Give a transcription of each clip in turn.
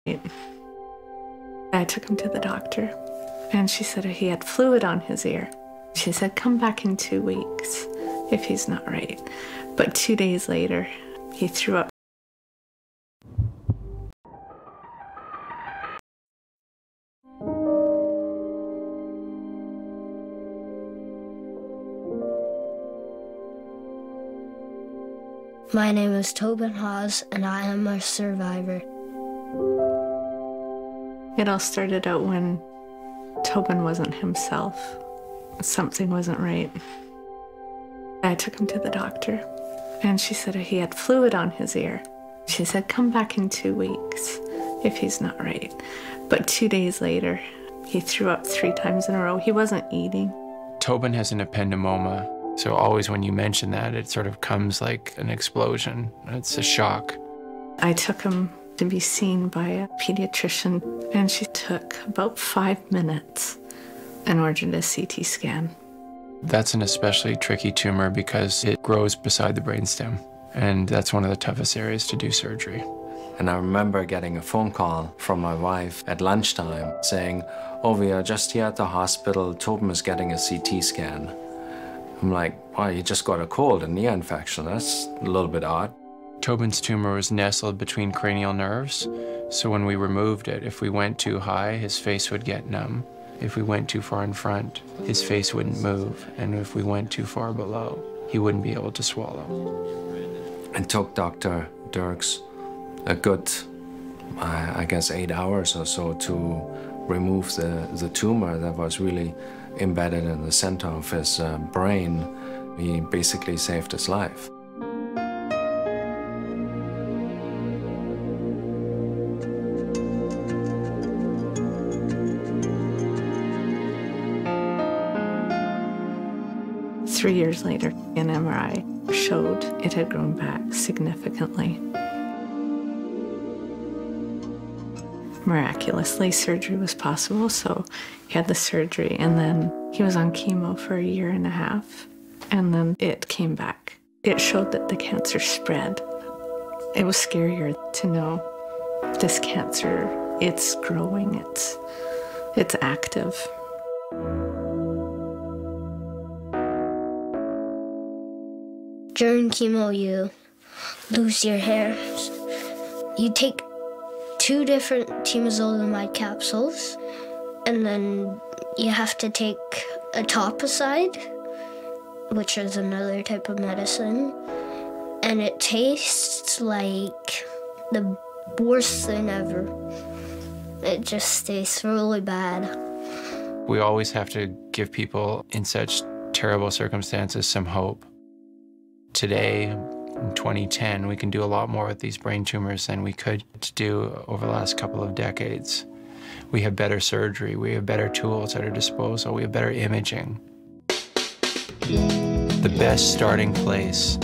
I took him to the doctor, and she said he had fluid on his ear. She said, come back in 2 weeks if he's not right. But 2 days later, he threw up. My name is Tobin Hawes, and I am a survivor. It all started out when Tobin wasn't himself. Something wasn't right. I took him to the doctor, and she said he had fluid on his ear. She said, come back in 2 weeks if he's not right. But 2 days later, he threw up 3 times in a row. He wasn't eating. Tobin has an ependymoma, so always when you mention that, it sort of comes like an explosion. It's a shock. I took him to be seen by a pediatrician, and she took about 5 minutes and ordered a CT scan. That's an especially tricky tumor because it grows beside the brainstem, and that's one of the toughest areas to do surgery. And I remember getting a phone call from my wife at lunchtime saying, oh, we are just here at the hospital. Tobin is getting a CT scan. I'm like, wow, you just got a cold and ear infection. That's a little bit odd. Tobin's tumor was nestled between cranial nerves, so when we removed it, if we went too high, his face would get numb. If we went too far in front, his face wouldn't move. And if we went too far below, he wouldn't be able to swallow. It took Dr. Dirks a good, I guess, 8 hours or so to remove the tumor that was really embedded in the center of his brain. He basically saved his life. Three years later, an MRI showed it had grown back significantly. Miraculously, surgery was possible, so he had the surgery, and then he was on chemo for 1.5 years, and then it came back. It showed that the cancer spread. It was scarier to know this cancer, it's growing, it's active. During chemo, you lose your hair. You take 2 different temozolomide capsules, and then you have to take etoposide, which is another type of medicine, and it tastes like the worst thing ever. It just tastes really bad. We always have to give people in such terrible circumstances some hope. Today, in 2010, we can do a lot more with these brain tumors than we could do over the last couple of decades. We have better surgery, we have better tools at our disposal, we have better imaging. The best starting place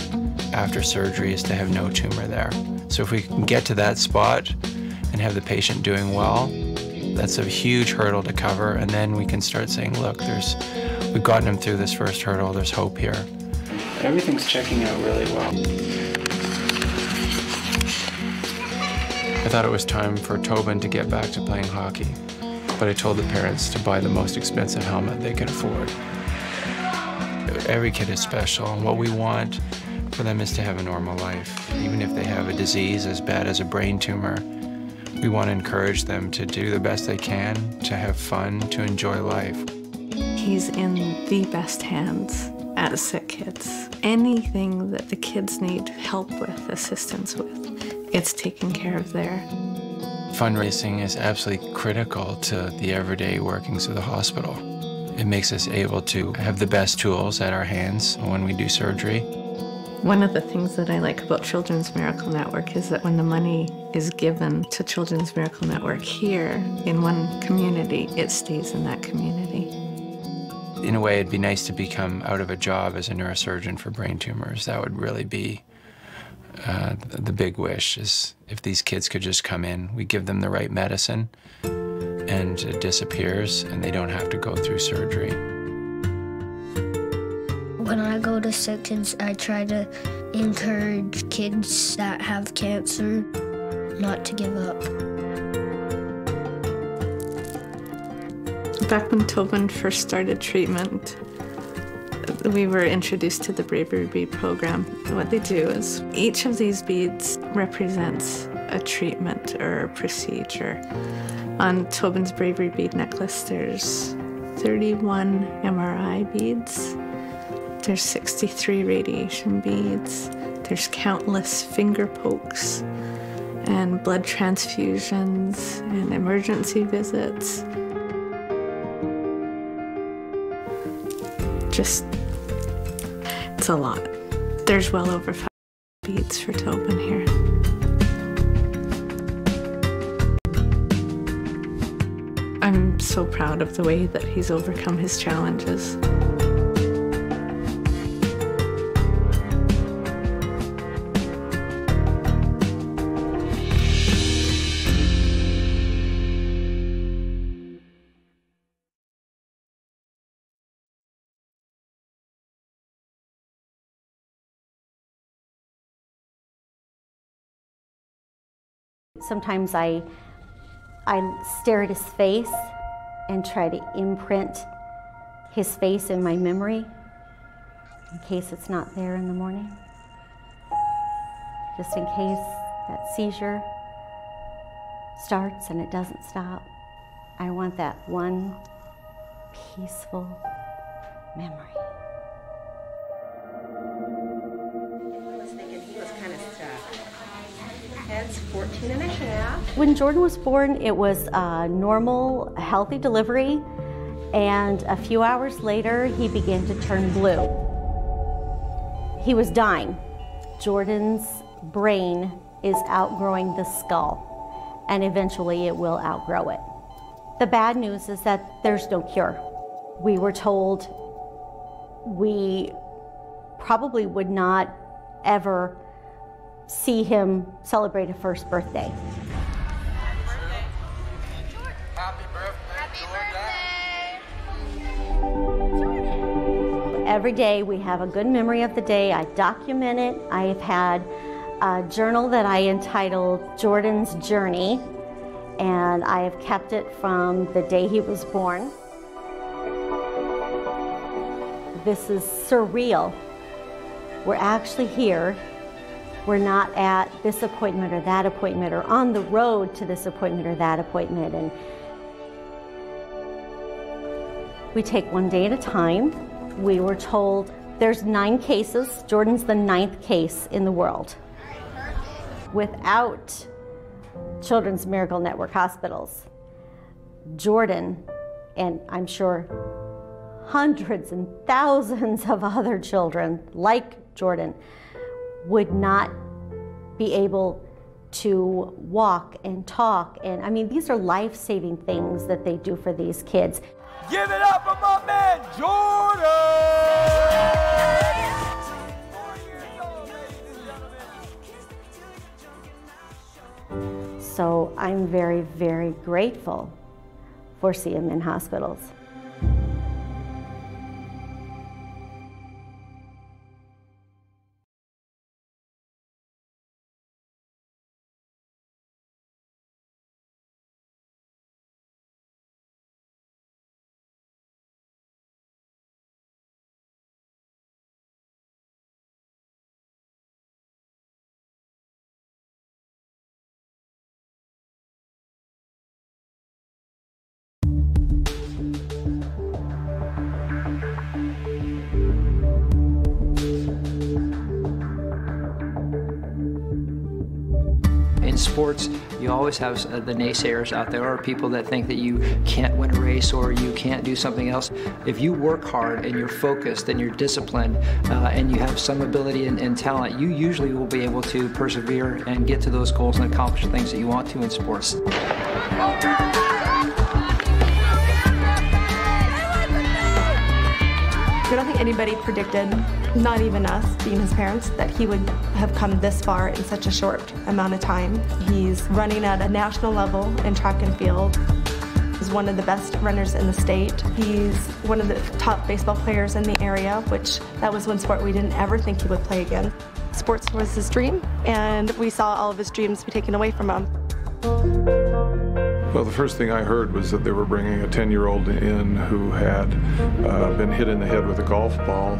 after surgery is to have no tumor there. So if we can get to that spot and have the patient doing well, that's a huge hurdle to cover, and then we can start saying, look, we've gotten him through this first hurdle, there's hope here. Everything's checking out really well. I thought it was time for Tobin to get back to playing hockey, but I told the parents to buy the most expensive helmet they could afford. Every kid is special, and what we want for them is to have a normal life. Even if they have a disease as bad as a brain tumor, we want to encourage them to do the best they can, to have fun, to enjoy life. He's in the best hands at SickKids. Anything that the kids need help with, assistance with, it's taken care of there. Fundraising is absolutely critical to the everyday workings of the hospital. It makes us able to have the best tools at our hands when we do surgery. One of the things that I like about Children's Miracle Network is that when the money is given to Children's Miracle Network here in one community, it stays in that community. In a way, it'd be nice to become out of a job as a neurosurgeon for brain tumors. That would really be the big wish, is if these kids could just come in, we give them the right medicine, and it disappears, and they don't have to go through surgery. When I go to SickKids, I try to encourage kids that have cancer not to give up. Back when Tobin first started treatment, we were introduced to the Bravery Bead program. What they do is each of these beads represents a treatment or a procedure. On Tobin's Bravery Bead necklace, there's 31 MRI beads. There's 63 radiation beads. There's countless finger pokes and blood transfusions and emergency visits. It's a lot. There's well over 5 beads for Tobin here. I'm so proud of the way that he's overcome his challenges. Sometimes I stare at his face and try to imprint his face in my memory in case it's not there in the morning. Just in case that seizure starts and it doesn't stop. I want that one peaceful memory. Head's 14 and a half. When Jordan was born, it was a normal, healthy delivery, and a few hours later, he began to turn blue. He was dying. Jordan's brain is outgrowing the skull, and eventually it will outgrow it. The bad news is that there's no cure. We were told we probably would not ever see him celebrate a first birthday. Happy birthday! Every day we have a good memory of the day. I document it. I have had a journal that I entitled Jordan's Journey, and I have kept it from the day he was born. This is surreal. We're actually here. We're not at this appointment or that appointment or on the road to this appointment or that appointment. And we take one day at a time. We were told there's 9 cases. Jordan's the 9th case in the world. Without Children's Miracle Network hospitals, Jordan, and I'm sure hundreds and thousands of other children like Jordan, would not be able to walk and talk. And I mean, these are life-saving things that they do for these kids. Give it up for my man, Jordan! So I'm very, very grateful for CMN hospitals. In sports, you always have the naysayers out there, or people that think that you can't win a race or you can't do something else. If you work hard and you're focused and you're disciplined and you have some ability and talent, you usually will be able to persevere and get to those goals and accomplish the things that you want to in sports. I don't think anybody predicted, not even us, being his parents, that he would have come this far in such a short amount of time. He's running at a national level in track and field. He's one of the best runners in the state. He's one of the top baseball players in the area, which that was one sport we didn't ever think he would play again. Sports was his dream, and we saw all of his dreams be taken away from him. Well, the first thing I heard was that they were bringing a 10-year-old in who had been hit in the head with a golf ball.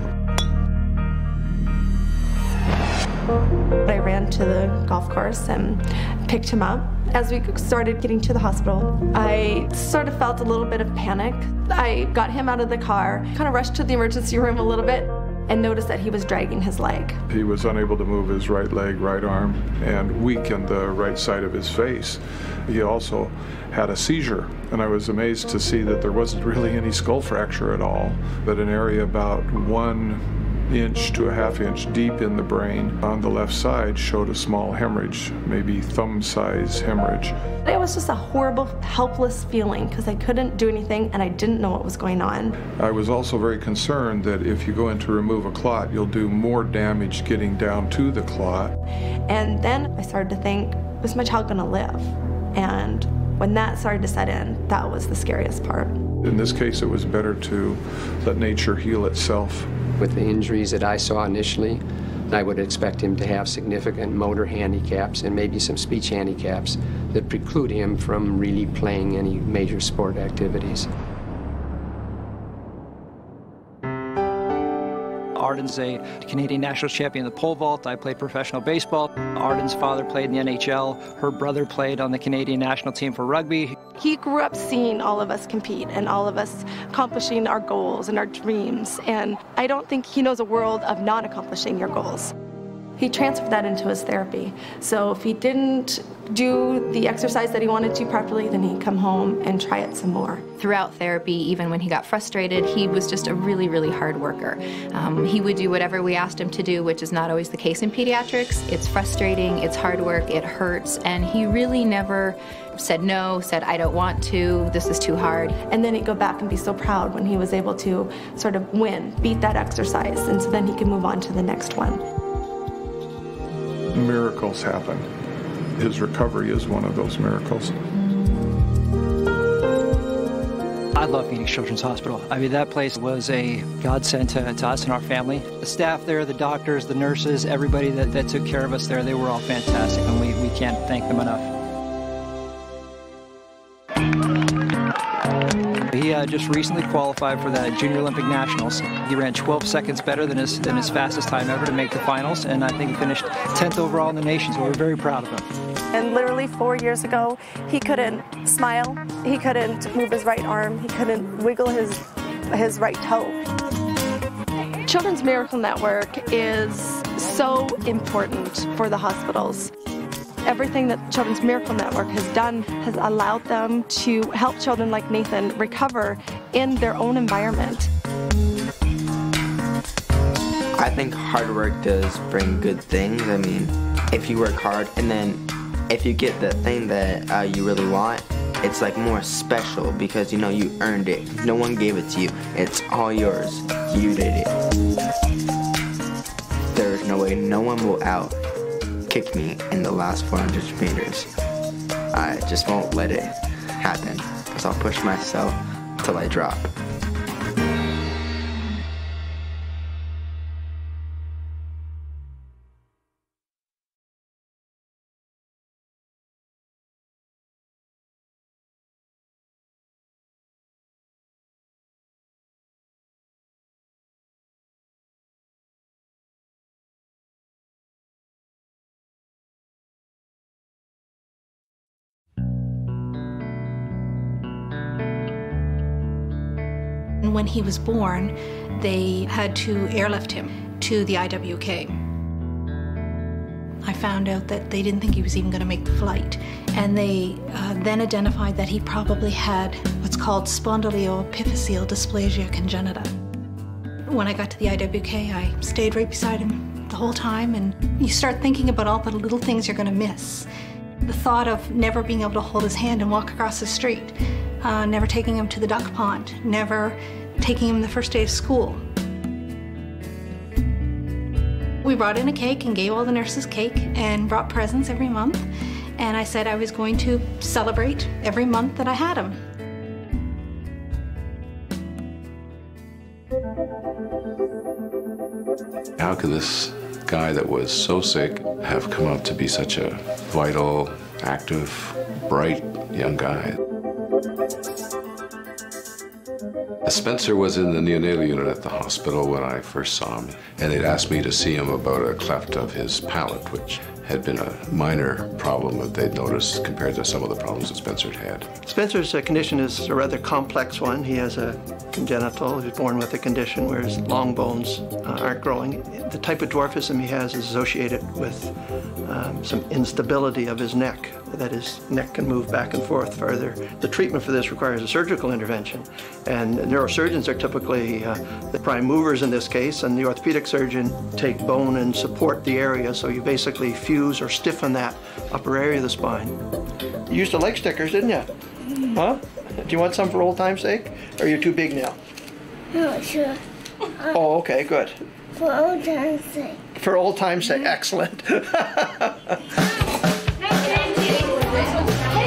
I ran to the golf course and picked him up. As we started getting to the hospital, I sort of felt a little bit of panic. I got him out of the car, kind of rushed to the emergency room a little bit, and noticed that he was dragging his leg. He was unable to move his right leg, right arm, and weakened the right side of his face. He also had a seizure, and I was amazed to see that there wasn't really any skull fracture at all, that an area about 1 inch to a half inch deep in the brain on the left side showed a small hemorrhage, maybe thumb-size hemorrhage. It was just a horrible, helpless feeling because I couldn't do anything and I didn't know what was going on. I was also very concerned that if you go in to remove a clot, you'll do more damage getting down to the clot. And then I started to think, is my child going to live? And when that started to set in, that was the scariest part. In this case, it was better to let nature heal itself. With the injuries that I saw initially, I would expect him to have significant motor handicaps and maybe some speech handicaps that preclude him from really playing any major sport activities. Arden's a Canadian national champion in the pole vault. I played professional baseball. Arden's father played in the NHL. Her brother played on the Canadian national team for rugby. He grew up seeing all of us compete and all of us accomplishing our goals and our dreams. And I don't think he knows a world of not accomplishing your goals. He transferred that into his therapy. So if he didn't do the exercise that he wanted to properly, then he'd come home and try it some more. Throughout therapy, even when he got frustrated, he was just a really, really hard worker. He would do whatever we asked him to do, which is not always the case in pediatrics. It's frustrating, it's hard work, it hurts, and he really never said no, said I don't want to, this is too hard. And then he'd go back and be so proud when he was able to sort of win, beat that exercise, and so then he could move on to the next one. Miracles happen. His recovery is one of those miracles. I love Phoenix Children's Hospital. I mean, that place was a godsend to us and our family. The staff there, the doctors, the nurses, everybody that took care of us there, they were all fantastic, and we can't thank them enough. He just recently qualified for the Junior Olympic Nationals. He ran 12 seconds better than his fastest time ever to make the finals, and I think he finished 10th overall in the nation, so we're very proud of him. And literally 4 years ago, he couldn't smile, he couldn't move his right arm, he couldn't wiggle his right toe. Children's Miracle Network is so important for the hospitals. Everything that Children's Miracle Network has done has allowed them to help children like Nathan recover in their own environment. I think hard work does bring good things. I mean, if you work hard and then if you get the thing that you really want, it's like more special because you know you earned it. No one gave it to you. It's all yours. You did it. There's no way no one will out-kick me in the last 400 meters. I just won't let it happen because I'll push myself till I drop. When he was born, they had to airlift him to the IWK. I found out that they didn't think he was even going to make the flight, and they then identified that he probably had what's called spondyloepiphyseal dysplasia congenita. When I got to the IWK, I stayed right beside him the whole time, and you start thinking about all the little things you're going to miss. The thought of never being able to hold his hand and walk across the street, never taking him to the duck pond, never taking him the first day of school. We brought in a cake and gave all the nurses cake and brought presents every month. And I said I was going to celebrate every month that I had him. How could this guy that was so sick have come out to be such a vital, active, bright young guy. Spencer was in the neonatal unit at the hospital when I first saw him, and they'd asked me to see him about a cleft of his palate, which had been a minor problem that they'd noticed compared to some of the problems that Spencer had. Spencer's condition is a rather complex one. He has a congenital, he was born with a condition where his long bones aren't growing. The type of dwarfism he has is associated with some instability of his neck, that his neck can move back and forth further. The treatment for this requires a surgical intervention, and neurosurgeons are typically the prime movers in this case, and the orthopedic surgeon take bone and support the area, so you basically fuse or stiffen that upper area of the spine. You used to like stickers, didn't you? Huh? Do you want some for old time's sake? Or are you too big now? No, sure. Oh, okay, good. For old time's sake. For old time's sake, excellent. Hey,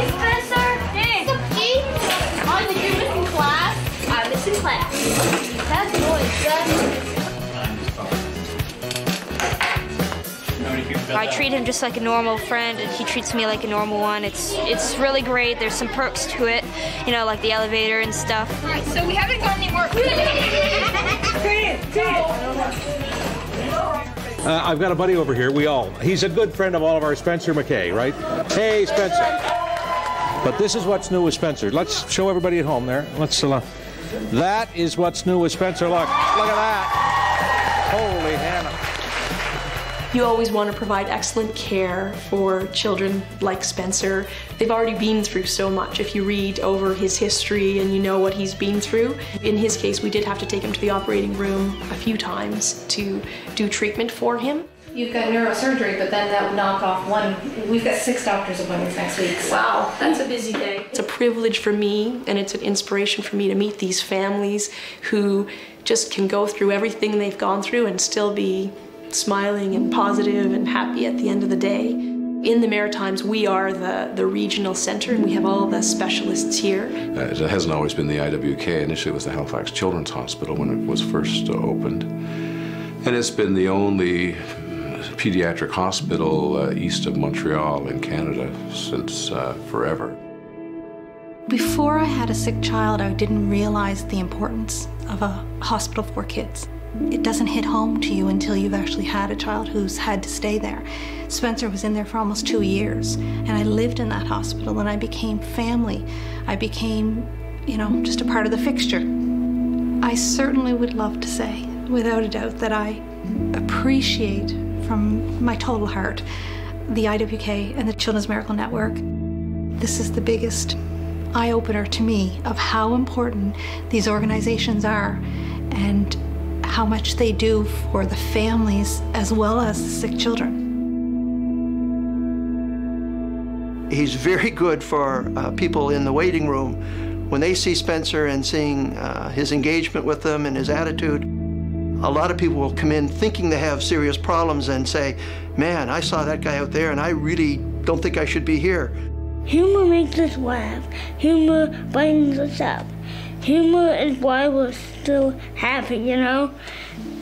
Spencer! Hey! Oh, did you miss in class? I missed in class. That's noise, I treat him just like a normal friend, and he treats me like a normal one. It's really great. There's some perks to it, you know, like the elevator and stuff. All right, so we haven't got any more. I've got a buddy over here. He's a good friend of all of our Spencer McKay, right? Hey, Spencer. But this is what's new with Spencer. Let's show everybody at home there. That is what's new with Spencer. Look at that. Holy Hannah. You always want to provide excellent care for children like Spencer. They've already been through so much. If you read over his history and you know what he's been through, in his case, we did have to take him to the operating room a few times to do treatment for him. You've got neurosurgery, but then that would knock off one. We've got 6 doctor's appointments next week. Wow, that's a busy day. It's a privilege for me, and it's an inspiration for me to meet these families who just can go through everything they've gone through and still be smiling and positive and happy at the end of the day. In the Maritimes, we are the regional center, and we have all the specialists here. It hasn't always been the IWK. Initially it was the Halifax Children's Hospital when it was first opened. And it's been the only pediatric hospital east of Montreal in Canada since forever. Before I had a sick child, I didn't realize the importance of a hospital for kids. It doesn't hit home to you until you've actually had a child who's had to stay there. Spencer was in there for almost 2 years, and I lived in that hospital, and I became family. I became, you know, just a part of the fixture. I certainly would love to say, without a doubt, that I appreciate from my total heart the IWK and the Children's Miracle Network. This is the biggest eye-opener to me of how important these organizations are and how much they do for the families as well as the sick children. He's very good for people in the waiting room. When they see Spencer and seeing his engagement with them and his attitude, a lot of people will come in thinking they have serious problems and say, man, I saw that guy out there and I really don't think I should be here. Humor makes us laugh. Humor brightens us up. Humor is why we're still happy, you know?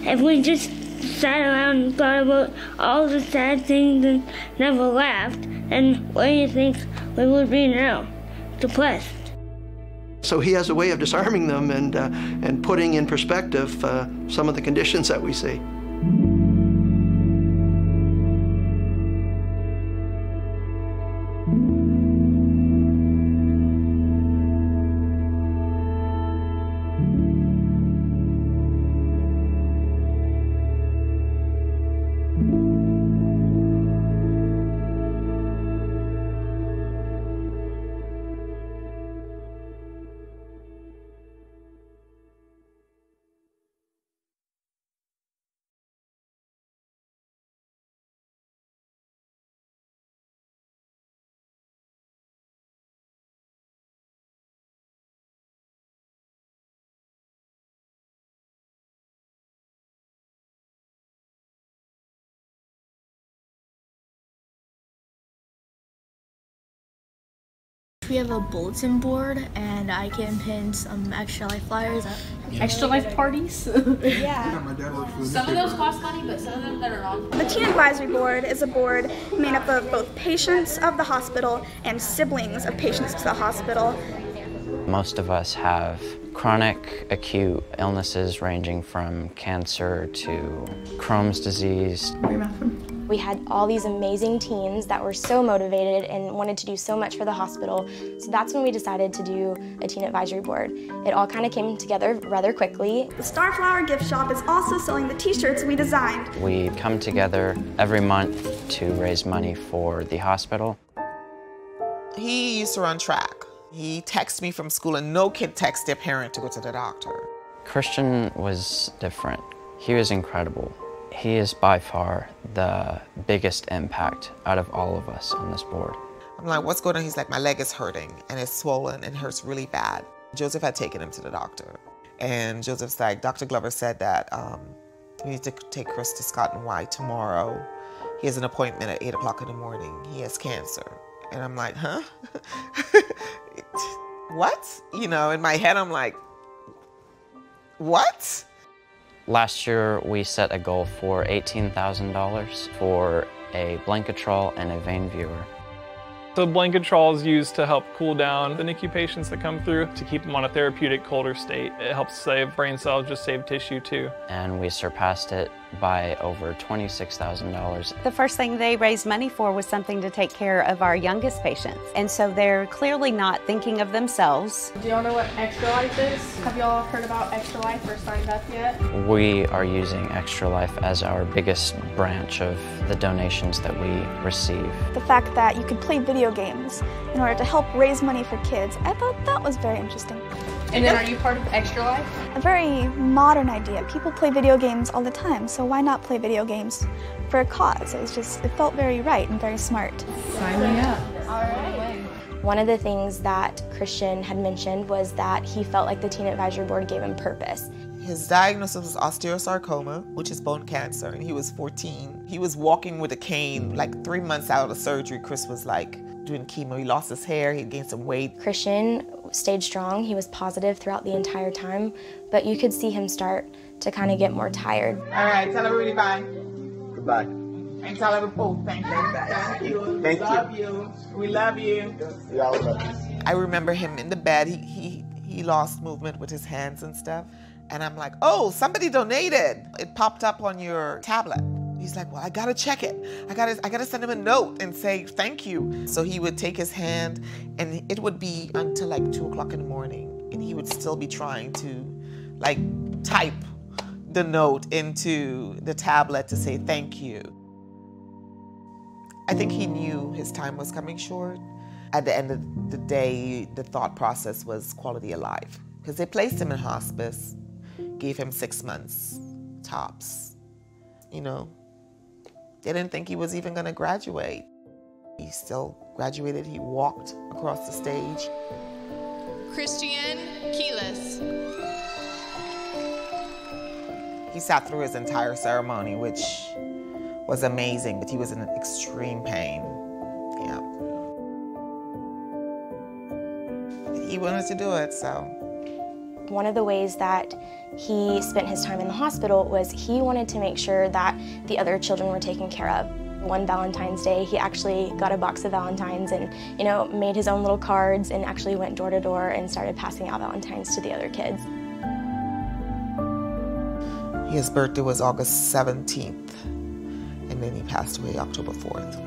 If we just sat around and thought about all the sad things and never laughed, then where do you think we would be now? Depressed. So he has a way of disarming them and putting in perspective some of the conditions that we see. We have a bulletin board, and I can pin some Extra Life flyers. Extra Life parties? Yeah. Some of those cost money, but some of them that are on. The Teen Advisory Board is a board made up of both patients of the hospital and siblings of patients to the hospital. Most of us have chronic, acute illnesses ranging from cancer to Crohn's disease. We had all these amazing teens that were so motivated and wanted to do so much for the hospital. So that's when we decided to do a Teen Advisory Board. It all kind of came together rather quickly. The Starflower Gift Shop is also selling the t-shirts we designed. We come together every month to raise money for the hospital. He used to run track. He texted me from school, and no kid texts their parent to go to the doctor. Christian was different. He was incredible. He is by far the biggest impact out of all of us on this board. I'm like, what's going on? He's like, my leg is hurting, and it's swollen and hurts really bad. Joseph had taken him to the doctor, and Joseph's like, Dr. Glover said that we need to take Chris to Scott and White tomorrow. He has an appointment at 8 o'clock in the morning. He has cancer. And I'm like, huh? What? You know, in my head, I'm like, what? Last year, we set a goal for $18,000 for a Blanketrol and a vein viewer. So Blanketrol is used to help cool down the NICU patients that come through, to keep them on a therapeutic colder state. It helps save brain cells, just save tissue too. And we surpassed it by over $26,000. The first thing they raised money for was something to take care of our youngest patients. And so they're clearly not thinking of themselves. Do y'all know what Extra Life is? Have y'all heard about Extra Life or signed up yet? We are using Extra Life as our biggest branch of the donations that we receive. The fact that you could play video games in order to help raise money for kids, I thought that was very interesting. And then are you part of Extra Life? A very modern idea. People play video games all the time, so why not play video games for a cause? It felt very right and very smart. Sign me up. All right. One of the things that Christian had mentioned was that he felt like the Teen Advisory Board gave him purpose. His diagnosis was osteosarcoma, which is bone cancer, and he was 14. He was walking with a cane like 3 months out of surgery. Chris was like doing chemo. He lost his hair, he gained some weight. Christian stayed strong. He was positive throughout the entire time, but you could see him start to kind of get more tired. All right, tell everybody bye. Goodbye. And tell everybody, thank you. Thank you. Thank love you. you. We love you. We all love you. I remember him in the bed. He lost movement with his hands and stuff. And I'm like, oh, somebody donated. It popped up on your tablet. He's like, well, I gotta check it. I gotta send him a note and say thank you. So he would take his hand, and it would be until like 2 o'clock in the morning, and he would still be trying to like type the note into the tablet to say thank you. I think he knew his time was coming short. At the end of the day, the thought process was quality of life, because they placed him in hospice, gave him 6 months tops. You know, they didn't think he was even going to graduate. He still graduated. He walked across the stage. Christian Keyless. He sat through his entire ceremony, which was amazing, but he was in extreme pain. Yeah. He wanted to do it, so. One of the ways that he spent his time in the hospital was he wanted to make sure that the other children were taken care of. One Valentine's Day, he actually got a box of Valentines and, you know, made his own little cards and actually went door to door and started passing out Valentines to the other kids. His birthday was August 17th, and then he passed away October 4th.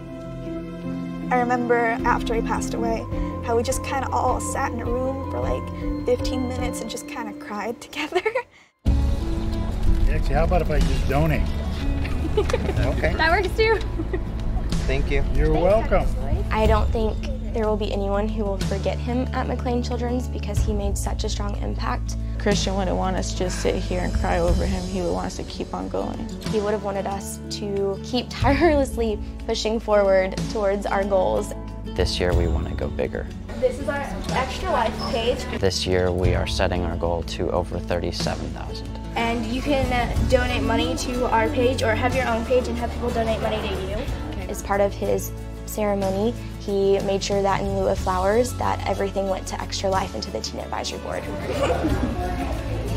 I remember after he passed away, how we just kind of all sat in a room for like 15 minutes and just kind of cried together. Actually, how about if I just donate? Okay. That works too. Thank you. You're welcome. I don't think there will be anyone who will forget him at McLean Children's because he made such a strong impact. Christian wouldn't want us to just sit here and cry over him. He would want us to keep on going. He would have wanted us to keep tirelessly pushing forward towards our goals. This year we want to go bigger. This is our Extra Life page. This year we are setting our goal to over 37,000. And you can donate money to our page or have your own page and have people donate money to you. As part of his ceremony, He made sure that in lieu of flowers, that everything went to Extra Life and to the Teen Advisory Board.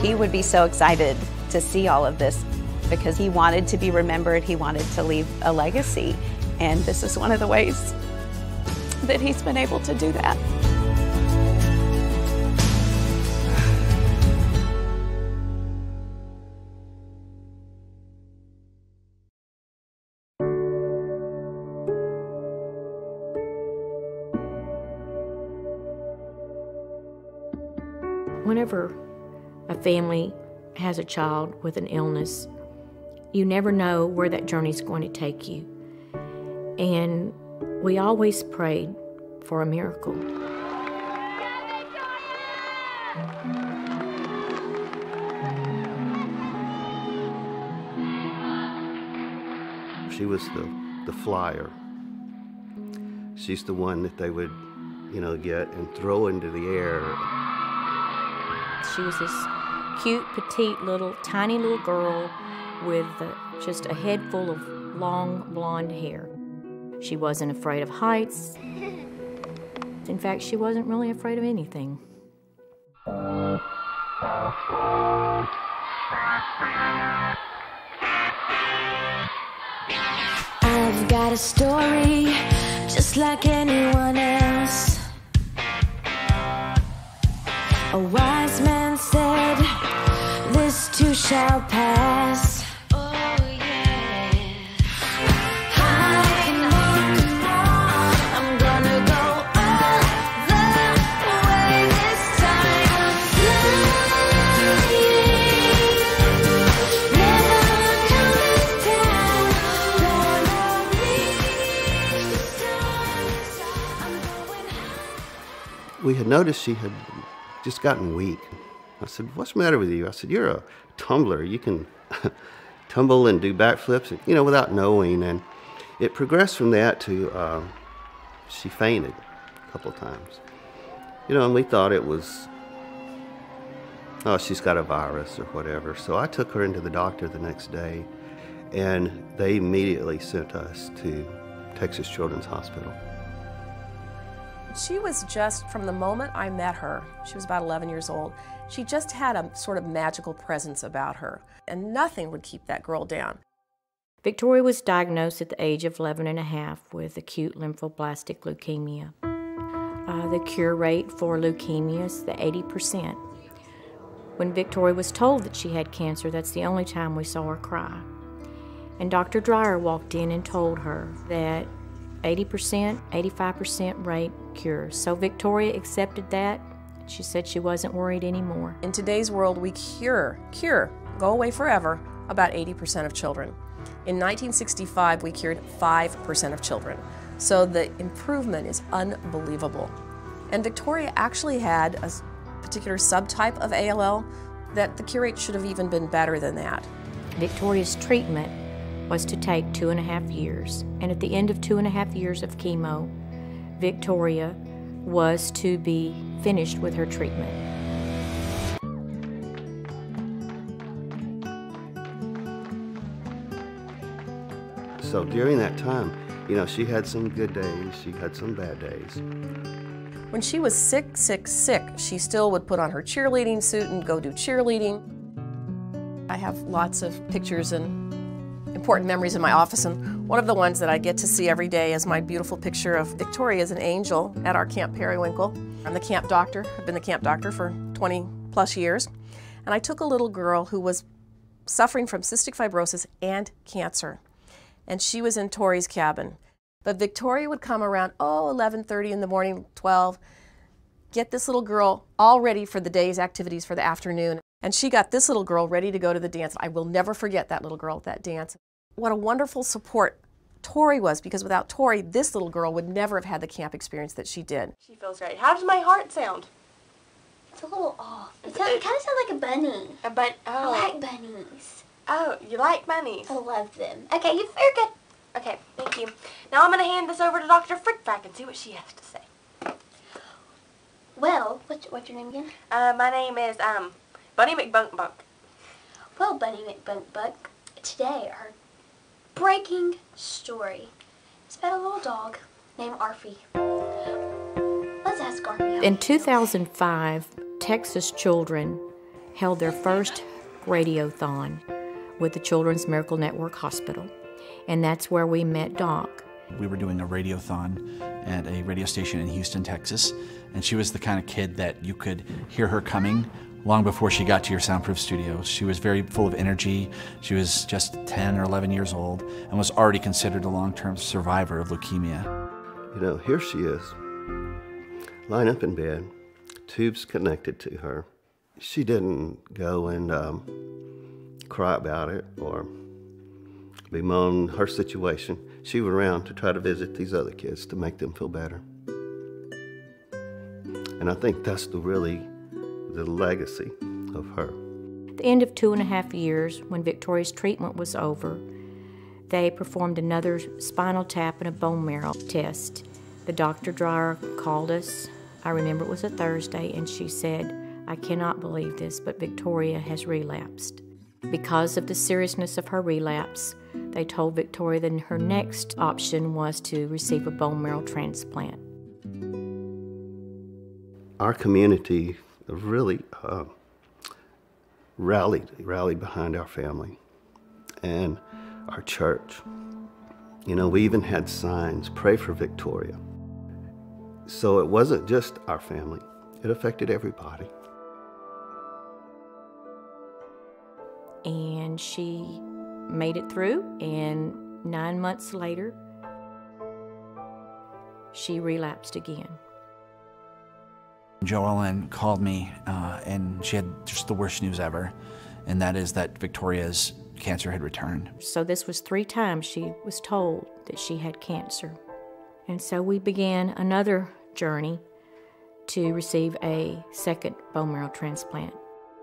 He would be so excited to see all of this because he wanted to be remembered, he wanted to leave a legacy, and this is one of the ways that he's been able to do that. Whenever a family has a child with an illness, you never know where that journey's going to take you. And we always prayed for a miracle. She was the flyer. She's the one that they would, get and throw into the air. She was this cute, petite, tiny little girl with just a head full of long, blonde hair. She wasn't afraid of heights. In fact, she wasn't really afraid of anything. I've got a story just like anyone else. A wise man said, this too shall pass. Oh yeah. I can walk along. I'm gonna go all the way this time. Flying, never coming down. Gonna reach the stars. I'm going high. We had noticed she had just gotten weak. I said, what's the matter with you? I said, you're a tumbler. You can tumble and do backflips, without knowing. And it progressed from that to she fainted a couple of times. And we thought it was, oh, she's got a virus or whatever. So I took her into the doctor the next day, and they immediately sent us to Texas Children's Hospital. She was just, from the moment I met her, she was about 11 years old, she just had a sort of magical presence about her, and nothing would keep that girl down. Victoria was diagnosed at the age of 11 and a half with acute lymphoblastic leukemia. The cure rate for leukemia is the 80%. When Victoria was told that she had cancer, that's the only time we saw her cry. And Dr. Dreyer walked in and told her that 80%, 85% rate cure. So Victoria accepted that. She said she wasn't worried anymore. In today's world, we cure, go away forever, about 80% of children. In 1965, we cured 5% of children. So the improvement is unbelievable. And Victoria actually had a particular subtype of ALL that the cure rate should have even been better than that. Victoria's treatment was to take 2.5 years. And at the end of 2.5 years of chemo, Victoria was to be finished with her treatment. So during that time, she had some good days, she had some bad days. When she was sick, she still would put on her cheerleading suit and go do cheerleading. I have lots of pictures and important memories in my office, and one of the ones that I get to see every day is my beautiful picture of Victoria as an angel at our Camp Periwinkle. I'm the camp doctor. I've been the camp doctor for 20 plus years, and I took a little girl who was suffering from cystic fibrosis and cancer, and she was in Tori's cabin. But Victoria would come around, 11:30 in the morning, 12, get this little girl all ready for the day's activities for the afternoon. And she got this little girl ready to go to the dance. I will never forget that little girl at that dance. What a wonderful support Tori was, because without Tori, this little girl would never have had the camp experience that she did. She feels great. How does my heart sound? It's a little off. It kind of sounds like a bunny. I like bunnies. Oh, you like bunnies? I love them. Okay, you're good. Okay, thank you. Now I'm going to hand this over to Dr. Frickback and see what she has to say. Well, what's your name again? My name is Bunny McBunkbunk. Well, Bunny McBunkbunk, today our breaking story is about a little dog Name Arfie. Let's ask Arfie. In 2005, Texas children held their first radiothon with the Children's Miracle Network Hospital, and that's where we met Doc. We were doing a radiothon at a radio station in Houston, Texas, and she was the kind of kid that you could hear her coming long before she got to your soundproof studio. She was very full of energy. She was just 10 or 11 years old and was already considered a long-term survivor of leukemia. You know, here she is, lying up in bed, tubes connected to her. She didn't go and cry about it or bemoan her situation. She went around to try to visit these other kids to make them feel better. And I think that's the legacy of her. At the end of 2.5 years, when Victoria's treatment was over, they performed another spinal tap and a bone marrow test. The Dr. Dreyer called us. I remember it was a Thursday, and she said, "I cannot believe this, but Victoria has relapsed." Because of the seriousness of her relapse, they told Victoria that her next option was to receive a bone marrow transplant. Our community really rallied behind our family and our church. You know, we even had signs, "Pray for Victoria." So it wasn't just our family, it affected everybody. And she made it through, and 9 months later, she relapsed again. Joellen called me, and she had just the worst news ever, and that is that Victoria's cancer had returned. So this was 3 times she was told that she had cancer. And so we began another journey to receive a second bone marrow transplant.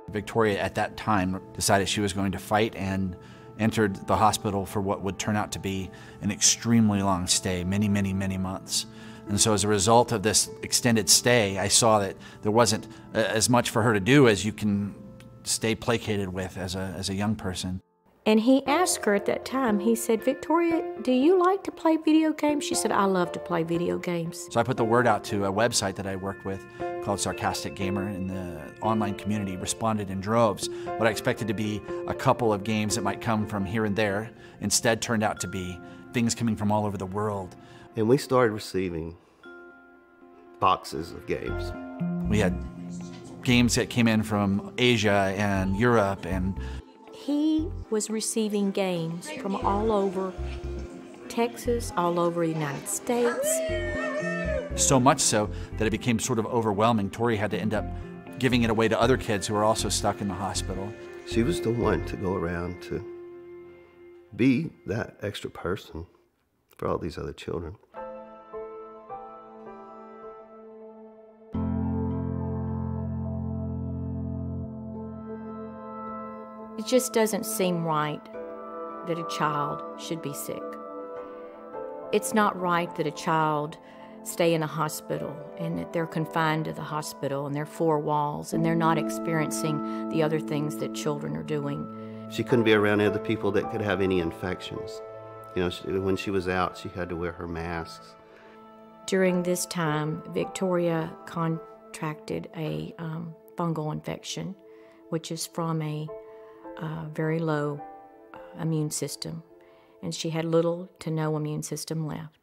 Victoria at that time decided she was going to fight and entered the hospital for what would turn out to be an extremely long stay, many, many, many months. And so as a result of this extended stay, I saw that there wasn't as much for her to do as you can stay placated with as a young person. And he asked her at that time, he said, "Victoria, do you like to play video games?" She said, "I love to play video games." So I put the word out to a website that I worked with called Sarcastic Gamer, and the online community responded in droves. What I expected to be a couple of games that might come from here and there instead turned out to be things coming from all over the world. And we started receiving boxes of games. We had games that came in from Asia and Europe, and he was receiving games from all over Texas, all over the United States. So much so that it became sort of overwhelming. Tori had to end up giving it away to other kids who were also stuck in the hospital. She was the one to go around to be that extra person for all these other children. It just doesn't seem right that a child should be sick. It's not right that a child stay in a hospital and that they're confined to the hospital and their 4 walls and they're not experiencing the other things that children are doing. She couldn't be around other people that could have any infections. You know, when she was out, she had to wear her masks. During this time, Victoria contracted a fungal infection, which is from a very low immune system, and she had little to no immune system left.